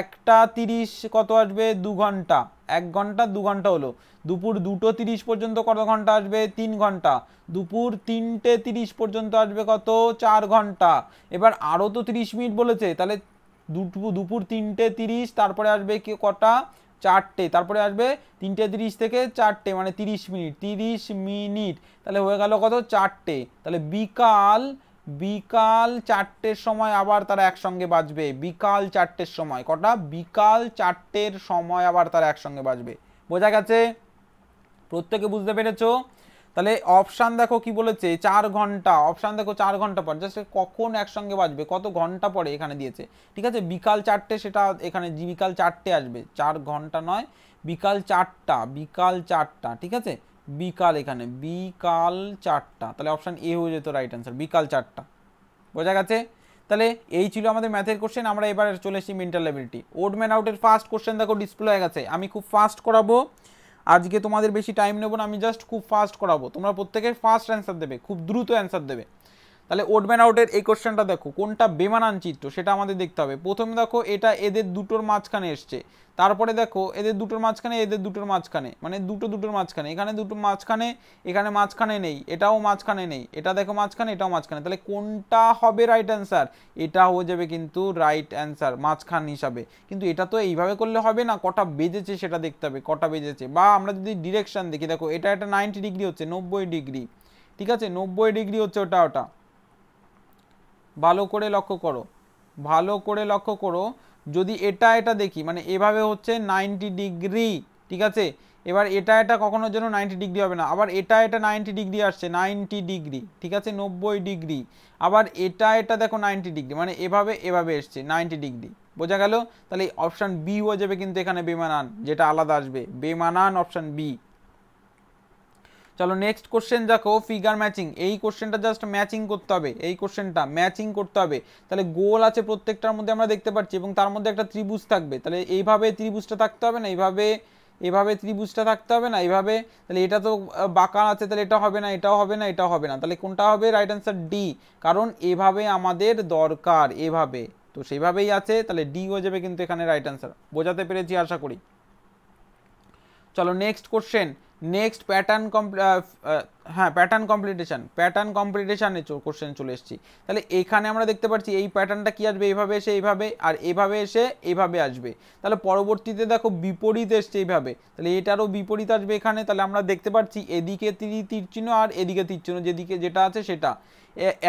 1:30 কত আসবে, 2 ঘন্টা, 1 ঘন্টা 2 ঘন্টা হলো, দুপুর 2:30 পর্যন্ত কত ঘন্টা আসবে, 3 ঘন্টা, দুপুর 3:30 পর্যন্ত আসবে কত, 4 ঘন্টা। এবার আরও তো 30 মিনিট বলেছে, তাহলে দুপুর 3:30, তারপরে আসবে কি কটা, 4টে, তারপরে আসবে 3:30 থেকে 4টে মানে 30 মিনিট, 30 মিনিট, তাহলে হয়ে গেল কত, 4টে। তাহলে বিকাল 4টের সময় আবার তারা একসঙ্গে বাজবে, বিকাল 4টের সময়, কটা, বিকাল 4টের সময় আবার তারা একসঙ্গে বাজবে। বোঝা গেছে? প্রত্যেকে বুঝতে পেরেছো? তাহলে অপশান দেখো কি বলেছে, 4 ঘন্টা, অপশান দেখো 4 ঘন্টা পর, জাস্ট কখন একসঙ্গে বাজবে, কত ঘন্টা পরে এখানে দিয়েছে, ঠিক আছে? বিকাল 4টে, সেটা এখানে বিকাল 4টে আসবে, 4 ঘন্টা নয়, বিকাল 4টা, ঠিক আছে? বিকাল, এখানে বিকাল 4টা, তাহলে অপশান এ হয়ে যেত রাইট অ্যান্সার, বিকাল 4টা। বোঝা গেছে? তাহলে এই ছিল আমাদের ম্যাথের কোশ্চেন। আমরা এবার চলে এসেছি মেন্টাল এবিলিটি। ওড ম্যান আউটের ফার্স্ট কোশ্চেন দেখো ডিসপ্লে হয়ে গেছে, আমি খুব ফাস্ট করাবো আজকে, তোমাদের বেশি টাইম নেব না, আমি জাস্ট খুব ফাস্ট করাবো, তোমরা প্রত্যেকের ফাস্ট অ্যান্সার দেবে, খুব দ্রুত অ্যান্সার দেবে। তাহলে ওড ম্যান আউটের এই কোশ্চেনটা দেখো, কোনটা বেমানান চিত্র সেটা আমাদের দেখতে হবে। প্রথমে দেখো এটা এদের দুটোর মাঝখানে এসছে, তারপরে দেখো এদের দুটোর মাঝখানে, এদের দুটোর মাঝখানে, মানে দুটোর মাঝখানে, এখানে দুটো মাঝখানে, এখানে মাঝখানে নেই, এটাও মাঝখানে নেই, এটা দেখো মাঝখানে, এটাও মাঝখানে, তাহলে কোনটা হবে রাইট অ্যান্সার? এটা হয়ে যাবে কিন্তু রাইট অ্যান্সার মাঝখান হিসাবে। কিন্তু এটা তো এইভাবে করলে হবে না, কটা বেজেছে সেটা দেখতে হবে, কটা বেজেছে। বা আমরা যদি ডিরেকশন দেখি, দেখো এটা একটা 90 ডিগ্রি হচ্ছে, 90 ডিগ্রি, ঠিক আছে, 90 ডিগ্রি হচ্ছে ওটা ওটা। ভালো করে লক্ষ্য করো, ভালো করে লক্ষ্য করো, যদি এটা এটা দেখি মানে এভাবে হচ্ছে 90 ডিগ্রি, ঠিক আছে। এবার এটা এটা কখনোর জন্য 90 ডিগ্রি হবে না, আবার এটা এটা 90 ডিগ্রি আসছে, 90 ডিগ্রি, ঠিক আছে, 90 ডিগ্রি। আবার এটা এটা দেখো 90 ডিগ্রি, মানে এভাবে এভাবে এসছে 90 ডিগ্রি, বোঝা গেল। তাহলে অপশান বি হয়ে যাবে কিন্তু এখানে বেমানান, যেটা আলাদা আসবে বেমানান, অপশান বি। চলো নেক্সট কোশ্চেন দেখো, ফিগার ম্যাচিং। এই কোশ্চেনটা জাস্ট ম্যাচিং করতে হবে, এই কোশ্চেনটা ম্যাচিং করতে হবে। তাহলে গোল আছে প্রত্যেকটার মধ্যে আমরা দেখতে পাচ্ছি, এবং তার মধ্যে একটা ত্রিভুজ থাকবে। তাহলে এইভাবে ত্রিভুজটা থাকতে হবে না, এইভাবে এভাবে ত্রিভুজটা থাকতে হবে না, এইভাবে। তাহলে এটা তো বাঁকা আছে, তাহলে এটা হবে না, এটাও হবে না, এটাও হবে না। তাহলে কোনটা হবে? রাইট অ্যান্সার ডি, কারণ এভাবে আমাদের দরকার, এভাবে তো সেইভাবেই আছে। তাহলে ডি হয়ে যাবে কিন্তু এখানে রাইট অ্যান্সার। বোঝাতে পেরেছি আশা করি। চলো নেক্সট কোশ্চেন, নেক্সট প্যাটার্ন হ্যাঁ প্যাটার্ন কমপ্লিটেশন, প্যাটার্ন কমপ্লিটেশানে কোশ্চেন চলে এসেছি। তাহলে এখানে আমরা দেখতে পাচ্ছি এই প্যাটার্নটা কি আসবে, এইভাবে এসে এইভাবে, আর এভাবে এসে এইভাবে আসবে। তাহলে পরবর্তীতে দেখো বিপরীত এসছে এইভাবে, তাহলে এটারও বিপরীত আসবে এখানে। তাহলে আমরা দেখতে পাচ্ছি এদিকে তীর চিহ্ন আর এদিকে তীর চিহ্ন, যেদিকে যেটা আছে সেটা।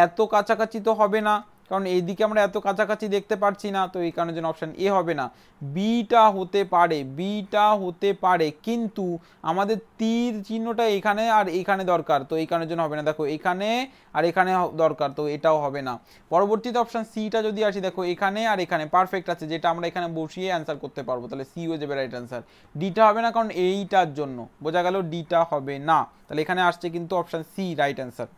এত কাছাকাছি তো হবে না, কারণ এইদিকে আমরা এত কাছাকাছি দেখতে পাচ্ছি না, তো এই কারণের জন্য অপশান এ হবে না। বিটা হতে পারে, বিটা হতে পারে, কিন্তু আমাদের তীর চিহ্নটা এখানে আর এখানে দরকার, তো এই কারণের জন্য হবে না। দেখো এখানে আর এখানে দরকার, তো এটাও হবে না। পরবর্তীতে অপশান সিটা যদি আসি, দেখো এখানে আর এখানে পারফেক্ট আছে, যেটা আমরা এখানে বসিয়ে অ্যান্সার করতে পারবো। তাহলে সি হয়ে যাবে রাইট অ্যান্সার। ডিটা হবে না, কারণ এইটার জন্য, বোঝা গেল, ডিটা হবে না। তাহলে এখানে আসছে কিন্তু অপশান সি রাইট অ্যান্সার।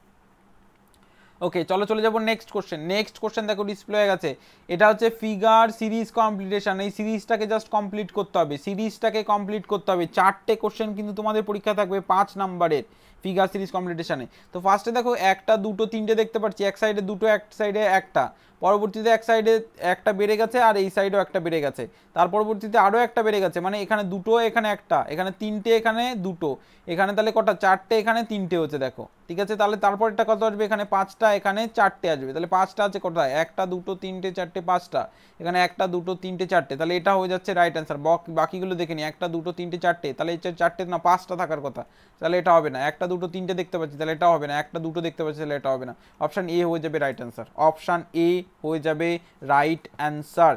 ওকে চলো চলে যাবো নেক্সট কোশ্চেন। নেক্সট কোশ্চেন দেখো ডিসপ্লে হয়ে গেছে, এটা হচ্ছে ফিগার সিরিজ কমপ্লিটেশন। এই সিরিজটাকে জাস্ট কমপ্লিট করতে হবে, সিরিজটাকে কমপ্লিট করতে হবে। 4টে কোশ্চেন কিন্তু তোমাদের পরীক্ষা থাকবে 5 নাম্বারের ফিগার সিরিজ কমপ্লিটেশনে। তো ফার্স্টে দেখো 1টা 2টো 3টে দেখতে পাচ্ছি, এক সাইডে 2টো এক সাইডে 1টা, পরবর্তীতে এক সাইডে একটা বেড়ে গেছে আর এই সাইডেও একটা বেড়ে গেছে, তার পরবর্তীতে আরও একটা বেড়ে গেছে, মানে এখানে 2টো এখানে একটা, এখানে 3টে এখানে 2টো, এখানে তাহলে কটা? 4টে, এখানে 3টে হচ্ছে দেখো, ঠিক আছে। তাহলে তারপরটা কত আসবে? এখানে 5টা, এখানে 4টে আসবে। তাহলে 5টা আছে কোথায়? 1টা 2টো 3টে 4টে 5টা, এখানে 1টা 2টো 3টে 4টে, তাহলে এটা হয়ে যাচ্ছে রাইট অ্যান্সার। বাকিগুলো দেখে নি, 1টা 2টো 3টে 4টে, তাহলে এটা 4টে না 5টা থাকার কথা, তাহলে এটা হবে না। 1টা 2টো 3টে দেখতে পাচ্ছি, তাহলে এটা হবে না। 1টা 2টো দেখতে পাচ্ছি, তাহলে এটা হবে না। অপশান এ হয়ে যাবে রাইট অ্যান্সার, অপশান এ হয়ে যাবে রাইট অ্যান্সার।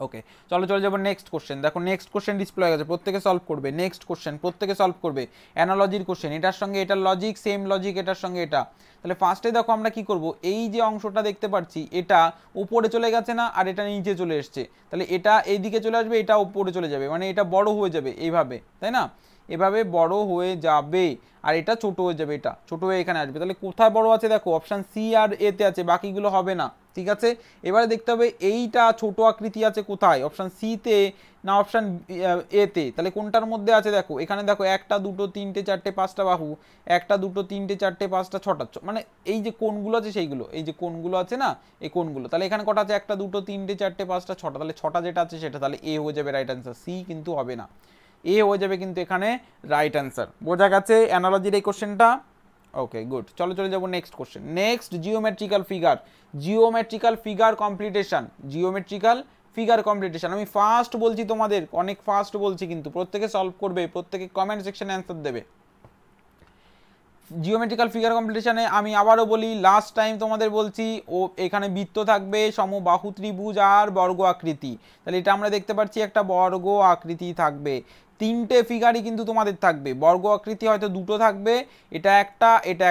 ওকে চলো চলে যাবো নেক্সট কোশ্চেন। দেখো নেক্সট কোশ্চেন ডিসপ্লে হয়ে গেছে, প্রত্যেকে সলভ করবে। নেক্সট কোশ্চেন প্রত্যেকে সলভ করবে, অ্যানালজির কোশ্চেন, এটার সঙ্গে এটার লজিক সেম, লজিক এটার সঙ্গে এটা। তাহলে ফার্স্টে দেখো আমরা কি করব, এই যে অংশটা দেখতে পাচ্ছি এটা উপরে চলে গেছে না, আর এটা নিচে চলে এসছে, তাহলে এটা এইদিকে চলে আসবে, এটা উপরে চলে যাবে, মানে এটা বড় হয়ে যাবে এইভাবে, তাই না? এভাবে বড় হয়ে যাবে, আর এটা ছোট হয়ে যাবে, এটা ছোট হয়ে এখানে আসবে। তাহলে কোথায় বড় আছে? দেখো অপশান সি আর এতে আছে, বাকিগুলো হবে না, ঠিক আছে। এবারে দেখতে হবে এইটা ছোট আকৃতি আছে কোথায়, অপশান সিতে না অপশান এতে। তাহলে কোনটার মধ্যে আছে? দেখো এখানে দেখো 1টা 2টো 3টে 4টে 5টা বাহু, 1টা 2টো 3টে 4টে 5টা 6টা, মানে এই যে কোণগুলো আছে সেইগুলো, এই যে কোণগুলো আছে না এই কোণগুলো। তাহলে এখানে কটা আছে? 1টা 2টো 3টে 4টে 5টা 6টা, তাহলে 6টা যেটা আছে সেটা, তাহলে এ হয়ে যাবে রাইট অ্যান্সার। সি কিন্তু হবে না, এ হয়ে যাবে কিন্তু এখানে রাইট অ্যান্সার। বোঝা গেছে অ্যানালজির এই কোশ্চেনটা? ওকে গুড, চলো চলে যাবো next question. Next geometrical figure, geometrical figure completion, geometrical figure completion. আমি ফাস্ট বলছি তোমাদের, অনেক ফাস্ট বলছি, কিন্তু প্রত্যেকে সলভ করবে, প্রত্যেকে কমেন্ট সেকশনে অ্যান্সার দেবে। জিওমেট্রিক্যাল ফিগার কমপ্লিটেশনে আমি আবারও বলি, লাস্ট টাইম তোমাদের বলছি, ও এখানে বৃত্ত থাকবে, সমবাহু ত্রিভুজ আর বর্গ আকৃতি। তাহলে এটা আমরা দেখতে পাচ্ছি একটা বর্গ আকৃতি থাকবে, 3টে ফিগারই কিন্তু তোমাদের থাকবে। বর্গ আকৃতি হয়তো 2টো থাকবে, এটা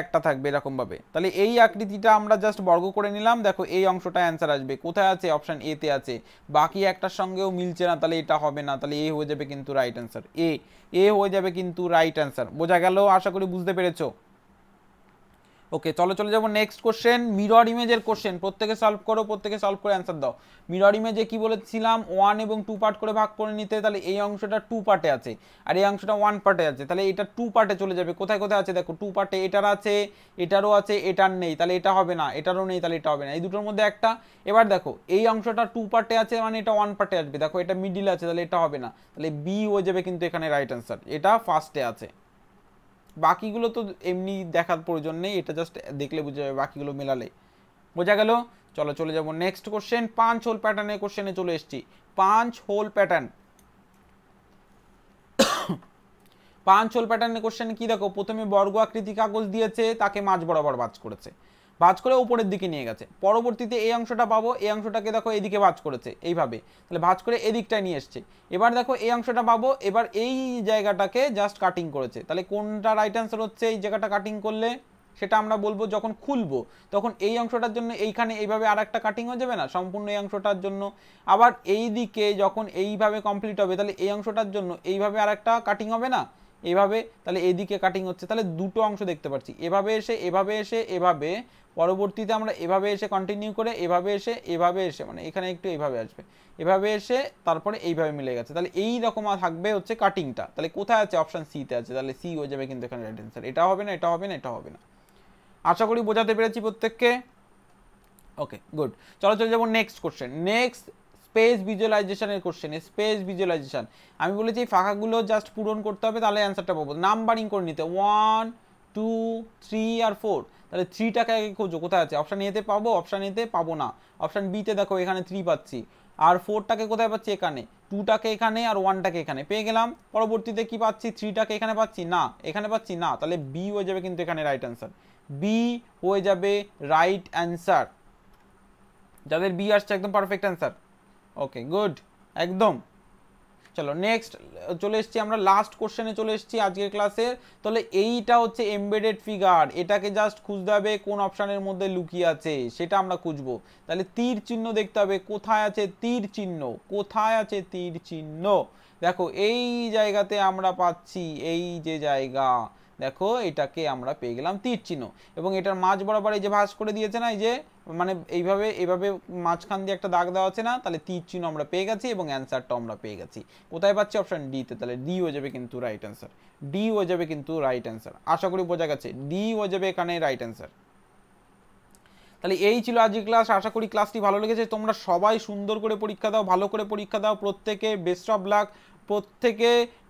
একটা থাকবে এরকমভাবে। তাহলে এই আকৃতিটা আমরা জাস্ট বর্গ করে নিলাম, দেখো এই অংশটা অ্যান্সার আসবে কোথায় আছে? অপশান এতে আছে, বাকি একটার সঙ্গেও মিলছে না, তাহলে এটা হবে না, তাহলে এ হয়ে যাবে কিন্তু রাইট অ্যান্সার। এ হয়ে যাবে কিন্তু রাইট অ্যান্সার। বোঝা গেল? আশা করি বুঝতে পেরেছো। ওকে চলো চলে যাবো নেক্সট কোশ্চেন, মিরর ইমেজের কোশ্চেন। প্রত্যেকে সলভ করো, প্রত্যেকে সলভ করে অ্যান্সার দাও। মিরর ইমেজে কি বলেছিলাম? 1 এবং 2 পার্ট করে ভাগ করে নিতে। তাহলে এই অংশটা 2 পার্টে আছে আর এই অংশটা 1 পার্টে আছে, তাহলে এটা 2 পার্টে চলে যাবে। কোথায় কোথায় আছে? দেখো 2 পার্টে এটার আছে, এটারও আছে, এটার নেই, তাহলে এটা হবে না, এটারও নেই, তাহলে এটা হবে না, এই দুটোর মধ্যে একটা। এবার দেখো এই অংশটা 2 পার্টে আছে, মানে এটা 1 পার্টে আসবে, দেখো এটা মিডিলে আছে, তাহলে এটা হবে না, তাহলে বি হয়ে যাবে কিন্তু এখানে রাইট অ্যান্সার, এটা ফার্স্টে আছে। বাকিগুলো তো এমনি দেখার প্রয়োজন নেই, এটা জাস্ট দেখলে বুঝে যাবে, বাকিগুলো মেলালে। বোঝা গেল? চলো চলে যাবো নেক্সট কোশ্চেন, 5 হোল প্যাটার্নের কোশ্চেনে চলে এসেছি। 5 হোল প্যাটার্ন, পাঁচ হোল প্যাটার্নের কোশ্চেনে কি দেখো, প্রথমে বর্গ আকৃতি কাগজ দিয়েছে, তাকে মাঝ বরাবর ভাঁজ করেছে, ভাঁজ করে উপরের দিকে নিয়ে গেছে। পরবর্তীতে এই অংশটা পাবো, এই অংশটাকে দেখো এদিকে ভাঁজ করেছে এইভাবে, তাহলে ভাঁজ করে এদিকটায় নিয়ে এসছে। এবার দেখো এই অংশটা পাবো, এবার এই জায়গাটাকে জাস্ট কাটিং করেছে। তাহলে কোনটা রাইট অ্যান্সার হচ্ছে? এই জায়গাটা কাটিং করলে সেটা আমরা বলবো যখন খুলবো তখন এই অংশটার জন্য এইখানে এইভাবে আর একটা কাটিং হয়ে যাবে না সম্পূর্ণ এই অংশটার জন্য। আবার এই দিকে যখন এইভাবে কমপ্লিট হবে তাহলে এই অংশটার জন্য এইভাবে আর একটা কাটিং হবে না এইভাবে, তাহলে এইদিকে কাটিং হচ্ছে। তাহলে দুটো অংশ দেখতে পাচ্ছি, এভাবে এসে এভাবে এসে এভাবে, পরবর্তীতে আমরা এভাবে এসে কন্টিনিউ করে এভাবে এসে মানে এখানে একটু এইভাবে আসবে, এভাবে এসে তারপরে এইভাবে মিলে গেছে। তাহলে এই রকম থাকবে হচ্ছে কাটিংটা। তাহলে কোথায় আছে? অপশন সিতে আছে। তাহলে সি হয়ে যাবে কিন্তু এখানে রাইট অ্যান্সার। এটা হবে না, এটা হবে না, এটা হবে না। আশা করি বোঝাতে পেরেছি প্রত্যেককে। ওকে গুড, চলো চলে যাবো নেক্সট কোশ্চেন। নেক্সট স্পেস ভিজুয়ালাইজেশনের কোশ্চেন। স্পেস ভিজুয়ালাইজেশন আমি বলেছি এই ফাঁকাগুলো জাস্ট পূরণ করতে হবে, তাহলে অ্যান্সারটা পাবো। নাম্বারিং করে নিতে 1 2 3 আর 4। তাহলে 3টাকে আগে খোঁজো, কোথায় আছে? অপশান এতে পাবো, অপশান এতে পাবো না। অপশান বিতে দেখো এখানে 3 পাচ্ছি, আর 4টাকে কোথায় পাচ্ছি? এখানে। 2টাকে এখানে, আর 1টাকে এখানে পেয়ে গেলাম। পরবর্তীতে কি পাচ্ছি? 3টাকে এখানে পাচ্ছি না, এখানে পাচ্ছি না। তাহলে বি হয়ে যাবে কিন্তু এখানে রাইট অ্যান্সার। বি হয়ে যাবে রাইট অ্যান্সার। যাদের বি আসছে একদম পারফেক্ট অ্যান্সার। ওকে গুড, একদম। চলো নেক্সট চলে এসেছি আমরা লাস্ট কোশ্চেনে চলে এসেছি আজকের ক্লাসের। তাহলে এইটা হচ্ছে এমবেডেড ফিগার, এটাকে জাস্ট খুঁজতে হবে কোন অপশানের মধ্যে লুকিয়ে আছে সেটা আমরা খুঁজবো। তাহলে তীর চিহ্ন দেখতে হবে, কোথায় আছে তীর চিহ্ন, কোথায় আছে তীর চিহ্ন? দেখো এই জায়গাতে আমরা পাচ্ছি, এই যে জায়গা দেখো এটাকে আমরা পেয়ে গেলাম তীর চিহ্ন। এবং এটার মাঝ বরাবর এই যে ভাঁজ করে দিয়েছে না, এই যে মানে এইভাবে এইভাবে মাঝখান দিয়ে একটা দাগ দেওয়া আছে না, তাহলে তীর চিহ্ন আমরা পেয়ে গেছি এবং অ্যান্সারটা আমরা পেয়ে গেছি। কোথায় পাচ্ছি? অপশন ডিতে। তাহলে ডি হয়ে যাবে কিন্তু রাইট অ্যান্সার। ডি হয়ে যাবে কিন্তু রাইট অ্যান্সার। আশা করি বোঝা গেছে, ডি হয়ে যাবে এখানে রাইট অ্যান্সার। তাহলে এই ছিল আজকের ক্লাস। আশা করি ক্লাসটি ভালো লেগেছে। তোমরা সবাই সুন্দর করে পরীক্ষা দাও, ভালো করে পরীক্ষা দাও, প্রত্যেকে বেস্ট অফ লাক।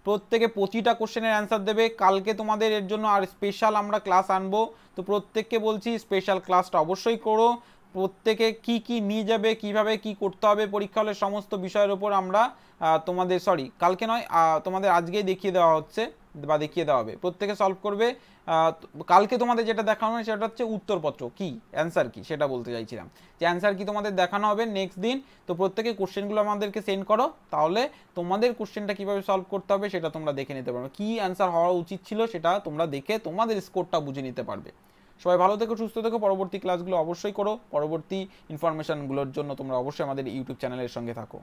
প্রত্যেকে 25টা কোশ্চেনের অ্যান্সার দেবে। কালকে তোমাদের এর জন্য আর স্পেশাল আমরা ক্লাস আনবো, তো প্রত্যেককে বলছি স্পেশাল ক্লাসটা অবশ্যই করো। প্রত্যেকে কি কি নিয়ে যাবে, কিভাবে কি করতে হবে পরীক্ষা হলে সমস্ত বিষয়ের উপর আমরা তোমাদের কালকে নয় তোমাদের আজকেই দেখিয়ে দেওয়া হচ্ছে বা দেখিয়ে দেওয়া হবে। প্রত্যেকে সলভ করবে। কালকে তোমাদের যেটা দেখানো হবে সেটা হচ্ছে উত্তরপত্র কি, অ্যান্সার কি সেটা বলতে চাইছিলাম, যে অ্যান্সার কি তোমাদের দেখানো হবে নেক্সট দিন। তো প্রত্যেকে কোশ্চেনগুলো আমাদেরকে সেন্ড করো, তাহলে তোমাদের কোশ্চেনটা কীভাবে সলভ করতে হবে সেটা তোমরা দেখে নিতে পারবে। কী অ্যান্সার হওয়া উচিত ছিল সেটা তোমরা দেখে তোমাদের স্কোরটা বুঝে নিতে পারবে। সবাই ভালো থেকো, সুস্থ থেকো। পরবর্তী ক্লাসগুলো অবশ্যই করো। পরবর্তী ইনফরমেশনগুলোর জন্য তোমরা অবশ্যই আমাদের ইউটিউব চ্যানেলের সঙ্গে থাকো।